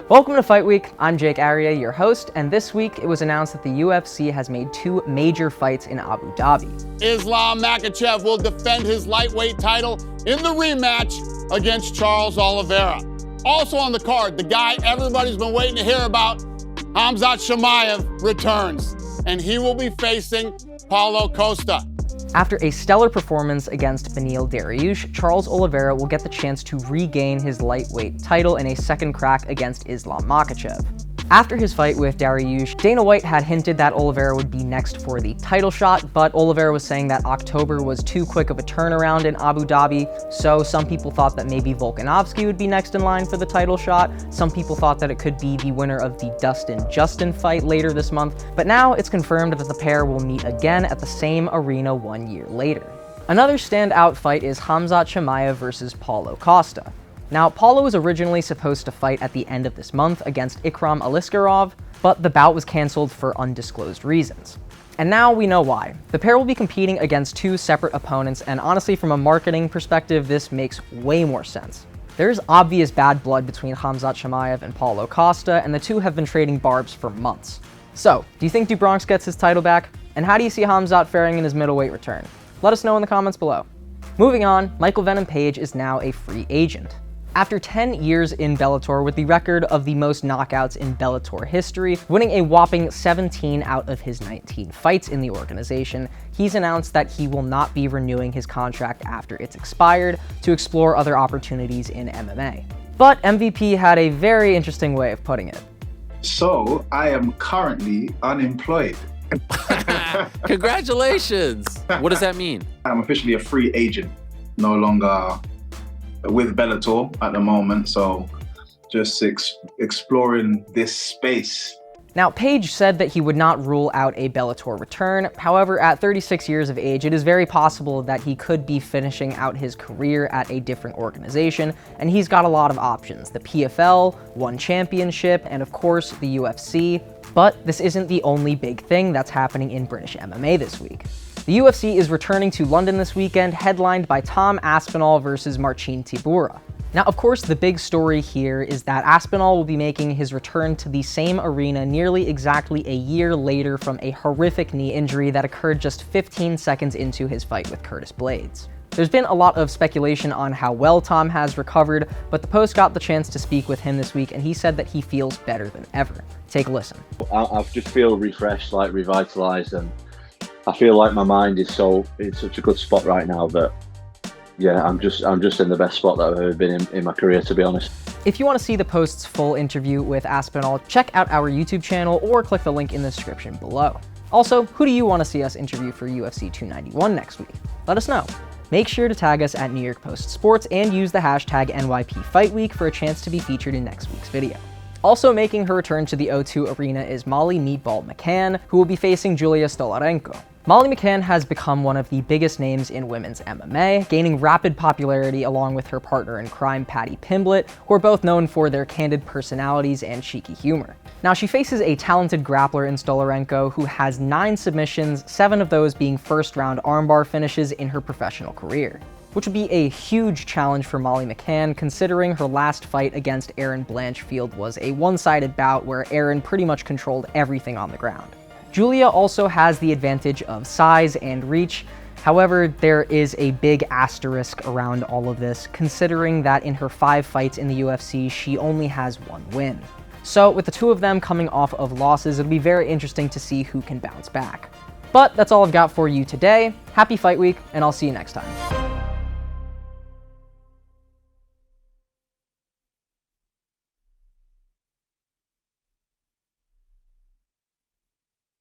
Welcome to Fight Week. I'm Jake Arria, your host, and this week it was announced that the UFC has made two major fights in Abu Dhabi. Islam Makhachev will defend his lightweight title in the rematch against Charles Oliveira. Also on the card, the guy everybody's been waiting to hear about, Khamzat Chimaev, returns, and he will be facing Paulo Costa. After a stellar performance against Beneil Dariush, Charles Oliveira will get the chance to regain his lightweight title in a second crack against Islam Makhachev. After his fight with Dariush, Dana White had hinted that Oliveira would be next for the title shot, but Oliveira was saying that October was too quick of a turnaround in Abu Dhabi, so some people thought that maybe Volkanovski would be next in line for the title shot. Some people thought that it could be the winner of the Dustin-Justin fight later this month, but now it's confirmed that the pair will meet again at the same arena 1 year later. Another standout fight is Khamzat Chimaev versus Paulo Costa. Now, Paulo was originally supposed to fight at the end of this month against Ikram Aliskerov, but the bout was cancelled for undisclosed reasons. And now we know why. The pair will be competing against two separate opponents, and honestly, from a marketing perspective, this makes way more sense. There's obvious bad blood between Khamzat Chimaev and Paulo Costa, and the two have been trading barbs for months. So, do you think DuBronx gets his title back? And how do you see Khamzat faring in his middleweight return? Let us know in the comments below. Moving on, Michael Venom Page is now a free agent. After 10 years in Bellator with the record of the most knockouts in Bellator history, winning a whopping 17 out of his 19 fights in the organization, he's announced that he will not be renewing his contract after it's expired to explore other opportunities in MMA. But MVP had a very interesting way of putting it. So, I am currently unemployed. Congratulations! What does that mean? I'm officially a free agent, no longer with Bellator at the moment, so just exploring this space. Now, Page said that he would not rule out a Bellator return. However, at 36 years of age, it is very possible that he could be finishing out his career at a different organization, and he's got a lot of options. The PFL, one championship, and of course, the UFC. But this isn't the only big thing that's happening in British MMA this week. The UFC is returning to London this weekend, headlined by Tom Aspinall versus Marcin Tybura. Now, of course, the big story here is that Aspinall will be making his return to the same arena nearly exactly a year later from a horrific knee injury that occurred just 15 seconds into his fight with Curtis Blaydes. There's been a lot of speculation on how well Tom has recovered, but the Post got the chance to speak with him this week, and he said that he feels better than ever. Take a listen. I just feel refreshed, like revitalized, and I feel like my mind is in such a good spot right now that, yeah, I'm just in the best spot that I've ever been in my career, to be honest. If you want to see the Post's full interview with Aspinall, check out our YouTube channel or click the link in the description below. Also, who do you want to see us interview for UFC 291 next week? Let us know. Make sure to tag us at New York Post Sports and use the hashtag NYP Fight Week for a chance to be featured in next week's video. Also making her return to the O2 Arena is Molly "Meatball" McCann, who will be facing Julia Stolarenko. Molly McCann has become one of the biggest names in women's MMA, gaining rapid popularity along with her partner in crime, Paddy Pimblett, who are both known for their candid personalities and cheeky humor. Now, she faces a talented grappler in Stolarenko who has 9 submissions, 7 of those being first-round armbar finishes in her professional career, which would be a huge challenge for Molly McCann considering her last fight against Erin Blanchfield was a one-sided bout where Erin pretty much controlled everything on the ground. Julia also has the advantage of size and reach. However, there is a big asterisk around all of this, considering that in her 5 fights in the UFC, she only has 1 win. So with the two of them coming off of losses, it'll be very interesting to see who can bounce back. But that's all I've got for you today. Happy Fight Week, and I'll see you next time.